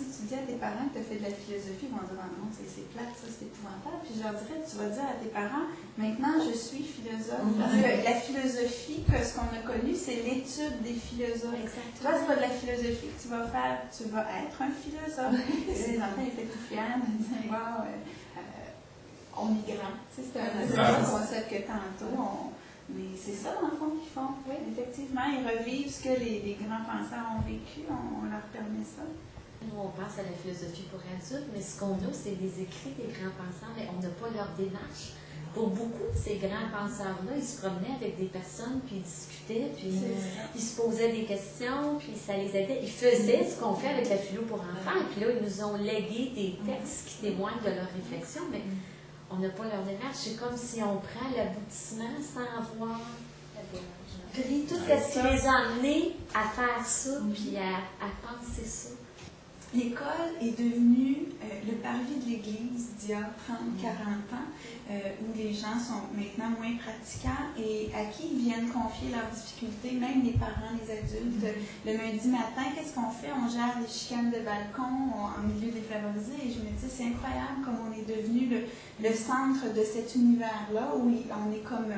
si tu dis à tes parents que tu as fait de la philosophie, ils vont dire non, c'est plate, ça, c'est épouvantable. Puis je leur dirais, tu vas dire à tes parents, maintenant je suis philosophe. Parce que la philosophie, que ce qu'on a connu, c'est l'étude des philosophes. Exactement. Toi, c'est pas de la philosophie que tu vas faire, tu vas être un philosophe. Les enfants étaient tout fiers de dire, wow, on est grand. C'est un concept que tantôt, mais c'est ça, dans le fond, qu'ils font. Oui. Effectivement, ils revivent ce que les grands penseurs ont vécu, on leur permet ça. Nous, on pense à la philosophie pour adultes, mais ce qu'on a, c'est des écrits des grands penseurs, mais on n'a pas leur démarche. Pour beaucoup de ces grands penseurs-là, ils se promenaient avec des personnes, puis ils discutaient, puis ils se posaient des questions, puis ça les aidait. Ils faisaient ce qu'on fait avec la philo pour enfants, et puis là, ils nous ont légué des textes qui témoignent de leur réflexion, mais on n'a pas leur démarche. C'est comme si on prend l'aboutissement sans avoir pris tout ce qui les a amenés à faire ça, puis à penser ça. L'école est devenue le parvis de l'Église d'il y a 30-40 ans, où les gens sont maintenant moins pratiquants et à qui ils viennent confier leurs difficultés, même les parents, les adultes. Le lundi matin, qu'est-ce qu'on fait? On gère les chicanes de balcon en milieu défavorisé et je me dis, c'est incroyable comme on est devenu le centre de cet univers-là, où on est comme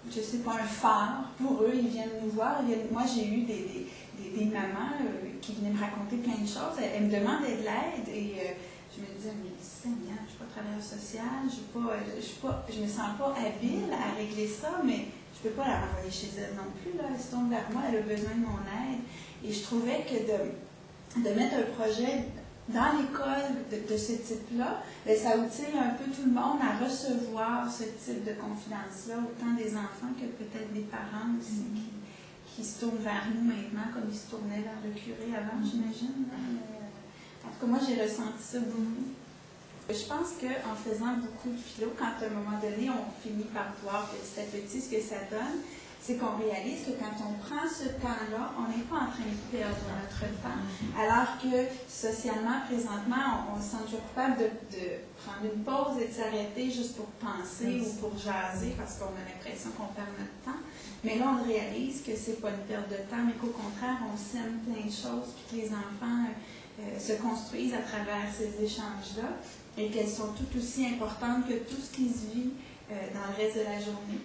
je sais pas, un phare pour eux. Ils viennent nous voir. Moi, j'ai eu des mamans qui venaient me raconter plein de choses. Elles me demandaient de l'aide et je me disais, mais Seigneur, je ne suis pas travailleuse sociale, je me sens pas habile à régler ça, mais je ne peux pas la renvoyer chez elle non plus. Là. Elle se tourne vers moi, elle a besoin de mon aide. Et je trouvais que de mettre un projet dans l'école de ce type-là, ça outille un peu tout le monde à recevoir ce type de confidence-là, autant des enfants que peut-être des parents aussi qui se tournent vers nous maintenant, comme ils se tournaient vers le curé avant, j'imagine. En tout cas, moi, j'ai ressenti ça beaucoup. Je pense qu'en faisant beaucoup de philo, quand à un moment donné, on finit par voir petit à petit ce que ça donne, c'est qu'on réalise que quand on prend ce temps-là, on n'est pas en train de perdre notre temps. Alors que socialement, présentement, on se sent toujours coupable de prendre une pause et de s'arrêter juste pour penser ou pour jaser parce qu'on a l'impression qu'on perd notre temps. Mais là, on réalise que c'est pas une perte de temps, mais qu'au contraire, on sème plein de choses, puis que les enfants se construisent à travers ces échanges-là et qu'elles sont tout aussi importantes que tout ce qui se vit dans le reste de la journée.